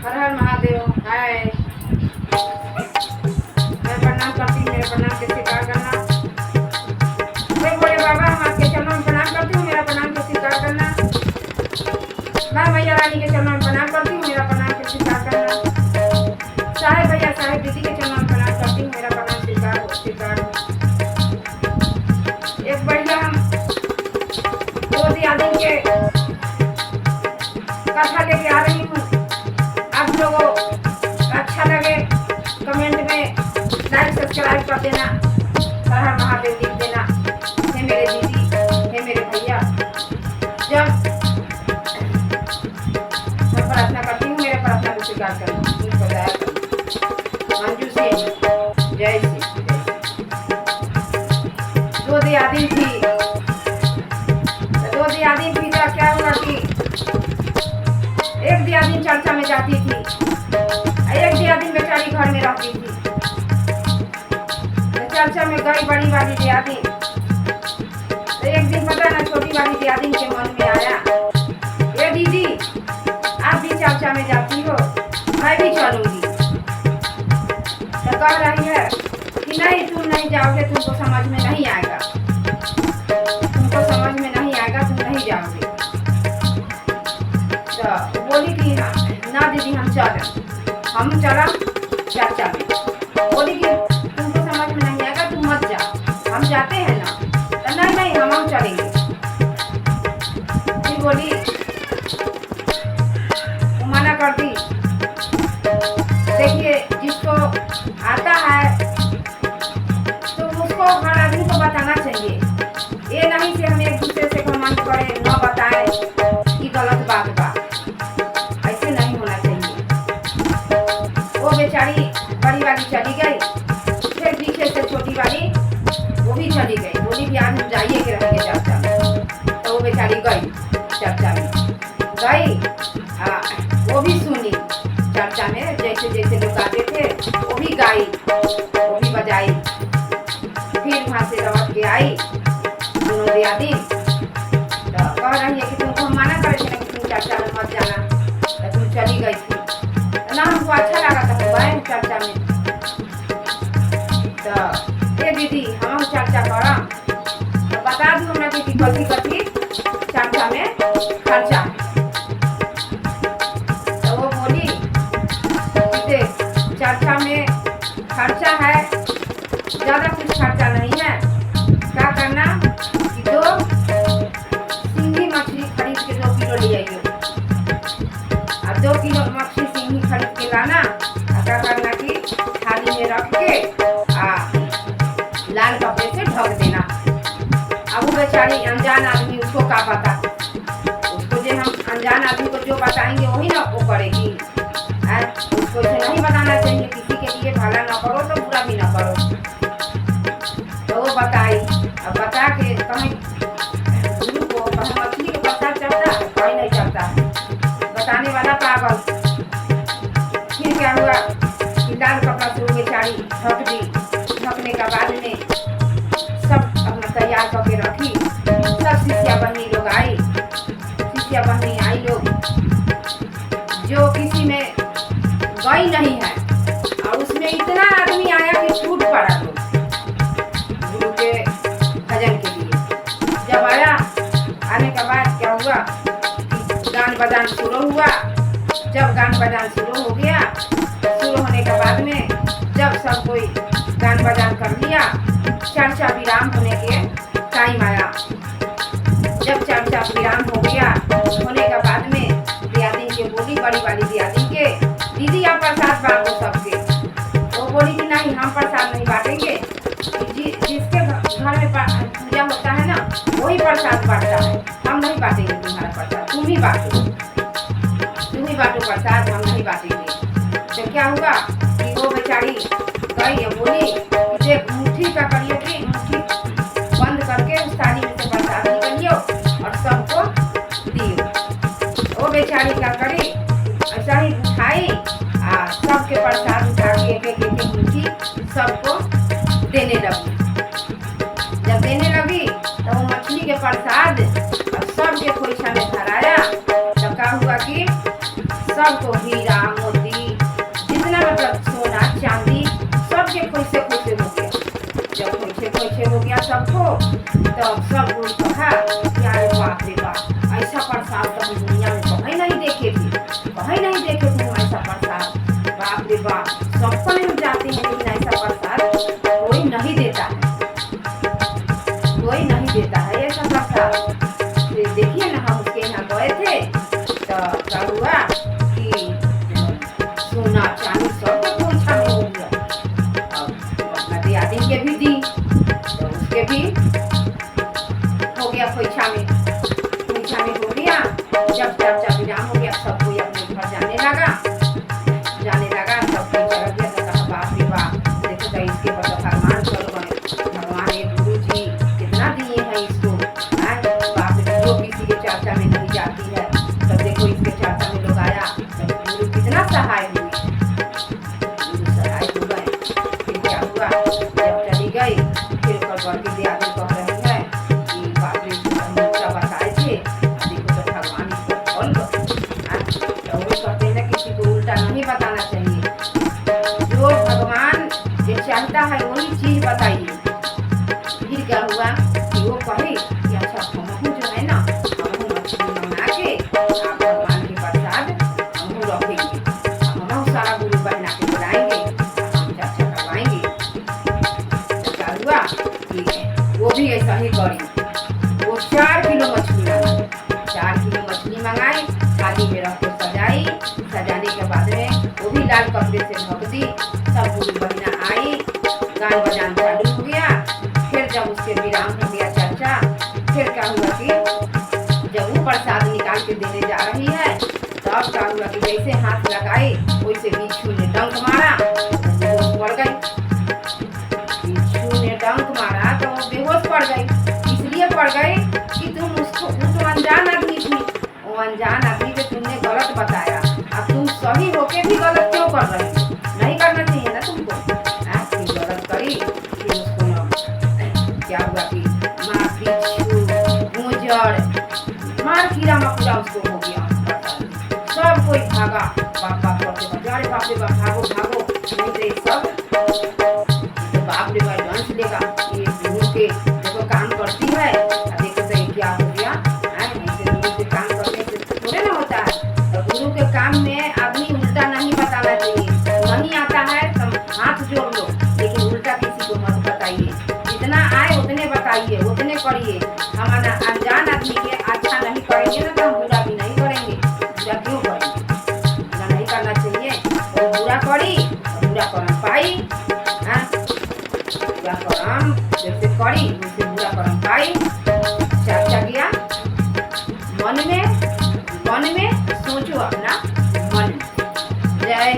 हर हर महादेव। हाय, मैं प्रणाम करती हूँ। मेरे प्रणाम के स्वीकार करना। हे भोले बाबा, हम आपके चरणों में प्रणाम करती हूँ। मेरा प्रणाम के स्वीकार करना। मैं मैया रानी के चरणों में प्रणाम करती हूँ। मेरा प्रणाम के स्वीकार करना। साहेब भैया, साहेब दीदी के चरणों में प्रणाम करती हूँ। मेरा प्रणाम स्वीकार। एक बढ़िया हम दो दिन के कथा लेके आ रही हूँ। आप लोगों अच्छा लगे कमेंट में लाइक सब्सक्राइब कर देना। हर हर महादेव लिख देना। हे मेरे दीदी, हे मेरे भैया, जब मैं प्रार्थना करती हूँ मेरे प्रार्थना को स्वीकार करना। मंजू सिंह, जय श्री। दो दियादी थी तो क्या हुआ कि एक दियादी चर्चा में जाती थी, एक दियादी बेचारी घर में रहती थी। तो चर्चा में गई बड़ी वाली दियादी। तो एक दिन पता ना छोटी वाली दियादी के मन में आया, ये दीदी आप भी चर्चा में जाती हो, मैं भी चलूंगी। तो कह रही है कि नहीं, तुम नहीं जाओगे, तुमको समझ में नहीं आएगा, तुमको समझ में नहीं आएगा, तुम नहीं जाओगे। तो बोली कि ना दीदी हम चला चर्चा में। बोली कि तुमको समझ में नहीं आएगा, तुम मत जाओ, हम जाते हैं ना। तो नहीं हम चलेंगे। फिर बोली, वो मना कर दी। देखिए, जिसको आता है तो उसको हर आदमी को बताना चाहिए। ये नहीं कि हम एक दूसरे से घमंड करें, न बताएं कि गलत बात बा। ऐसे नहीं होना चाहिए। वो बेचारी बड़ी वाली चली गई, फिर पीछे से छोटी वाली वो भी चली गई। बोली कि आज हम जाइए के रहेंगे चर्चा में। तो वो बेचारी गई चर्चा में, वो भी सुनी चर्चा में, जैसे जैसे लोग आते थे वो भी गाई, वो भी बजाई। फिर वहाँ से लौट के आई दोनों दियादी। तो कह रही है कि तुमको हम मना करे थे ना कि तुम चर्चा में मत जाना, तो तुम चली गई थी ना, हमको अच्छा लगा था गए चर्चा में। तो ये दीदी हम चर्चा करम, तो बता दूँ हमरा कि कथी कथी चर्चा में खर्चा है। तो वो बोली चर्चा में खर्चा है, ज्यादा कुछ खर्चा नहीं है। क्या करना कि 2 सिंगी मछली खरीद के 2 किलो ले आइए। और 2 किलो मछली सिंगी खरीद के लाना। और क्या करना कि थाली में रख के लाल कपड़े से ढक देना। अब वो बेचारी अनजान आदमी, उसको क्या पता, उसको जो हम अनजान आदमी को जो बताएंगे वही ना वो करेगी। उसको इसे नहीं बताना चाहिए, किसी के लिए भला ना करो तो बुरा भी ना करो। तो वो बताई। अब बता के कहीं गुरु को कहीं मछली के प्रसाद चढ़ता है, कहीं नहीं चढ़ता है, बताने वाला पागल। फिर क्या हुआ कि लाल कपड़ा से वो बेचारी ढक दी। ढकने के बाद में सब अपना तैयार करके रखी। सब शिष्या बहनी लोग आई, शिष्या बहनी आई लोग, जो किसी में गई नहीं है। और उसमें इतना आदमी आया कि छूट पड़ा लोग गुरु के भजन के लिए। जब आने के बाद क्या हुआ, गान बजान शुरू हुआ। जब गान बजान शुरू हो गया, शुरू होने के बाद में जब सब कोई गान बजान कर लिया, चर्चा विराम होने के टाइम आया। जब चर्चा विराम हो गया होने के बाद में दियादी के बोली, बड़ी वाली दियादी के, दीदी आप प्रसाद बांटो सबके। वो बोली कि नहीं, हम प्रसाद नहीं बांटेंगे। जिसके घर में पूजा होता है ना वही प्रसाद बांटता है, हम नहीं बांटेंगे तुम्हारा प्रसाद, तुम ही बांटो प्रसाद, हम नहीं बांटेंगे। तो क्या हुआ कि वो बेचारी गई, बोली देख मुट्ठी का करियो कि मुट्ठी बंद करके उस थाली में से प्रसाद निकालियो और सबको दियो। वो बेचारी क्या करी, ऐसा ही उठाई, सबके प्रसाद उठा के एक मुट्ठी सबको देने लगी। जब देने लगी तो वो मछली के प्रसाद सबके खोइछा में धराया। तो क्या हुआ कि सबको हीरा मोती सबको, तो सब लोग कहा कि अरे बाप रे बाप, ऐसा प्रसाद तो हम दुनिया में कहीं नहीं देखे थे, कहीं नहीं देखे थे हम ऐसा प्रसाद। बाप रे बाप, सबको नहीं जाते हैं, लेकिन ऐसा प्रसाद कोई नहीं देता है, कोई नहीं देता है ऐसा प्रसाद। देखिए ना, हम उसके यहाँ गए थे तो क्या हुआ कि सोना चांदी सब खोइछा में हो गया। अब अपना दियादिन के भी दी तो उसके भी हो गया खोइछा में, खोइछा में हो गया। जब चर्चा विराम हो गया, सब कोई अपने घर जाने लगा, सब कोई चला गया। तो कहा बाप रे बाप, देखो तो इसके बड़ा भगवान चल गए, भगवान एक गुरु जी कितना दिए हैं इसको। बाप रे, जो किसी के चर्चा में नहीं जाती है, तब देखो इसके चर्चा में लोग आया, तो गुरु कितना सहाय हुए, गुरु सहाय हो गए। फिर क्या हुआ, जब चली गई, फिर ऊपर बढ़ के दिया कह रही है कि बाप रे बताए थे, देखो तो भगवान इसको खोल गए। तो वो कहते हैं किसी को उल्टा नहीं बताना चाहिए, जो भगवान जो चाहता है वही चीज बताइए। फिर क्या हुआ कि वो कहे कि अच्छा हमहू जो है ना, हमहू मछली मंगा के आप भगवान के प्रसाद हमहू रखेंगे, हमहू सारा गुरु बहना के बुलाएंगे, हम चर्चा करवाएंगे। तो क्या हुआ कि वो भी ऐसा ही करी, वो 4 किलो मछली मंगाई, 4 किलो मछली मंगाई, थाली में रख के सजाई, सजाने के बाद में वो भी लाल कपड़े से ढक दी। सब गुरु बहना आई, गान बजान चालू हो गया। फिर जब उसके विराम हो गया चर्चा, फिर क्या हुआ कि जब वो प्रसाद निकाल के देने जा रही है, तब क्या हुआ कि जैसे हाथ लगाई वैसे बिच्छू ने डंक मारा, बेहोश पड़ गई। बिच्छू ने डंक मारा तो वो बेहोश पड़ गई। इसलिए पड़ गई कि तुम उसको, वो अनजान आदमी थी, वो अनजान आदमी को तुमने गलत बताया। अब तुम सही होके भी गलत क्यों कर रही हो? नहीं करना चाहिए ना तुमको। फिर गलत करी, फिर उसको क्या हुआ कि मार, बिच्छू, गुंजड़, मार, कीड़ा मकोड़ा उसको हो गया। सब कोई भागा, बाप बाप करते अरे बाप रे बाप, भागो भागो, नहीं तो ये सब तो बाप रे बाप डंस लेगा। ये गुरु के देखो काम करती है, देखो तो ये क्या हो गया। ऐसे गुरु के काम करने से थोड़े ना होता है। तो गुरु के काम में आदमी उल्टा नहीं बताना चाहिए। नहीं आता है तो हाथ जोड़ लो, लेकिन उल्टा किसी को मत बताइए। जितना आए उतने बताइए, उतने करिए। हम अनजान आदमी के अच्छा नहीं करेंगे ना, तो हम बुरा भी नहीं करेंगे। बुरा क्यों करेंगे? बुरा नहीं करना चाहिए। और बुरा करी, बुरा कर्म पाई। बुरा कर्म जैसे करी वैसे बुरा कर्म पाई। चर्चा किया, मन में सोचो अपना मन में। जय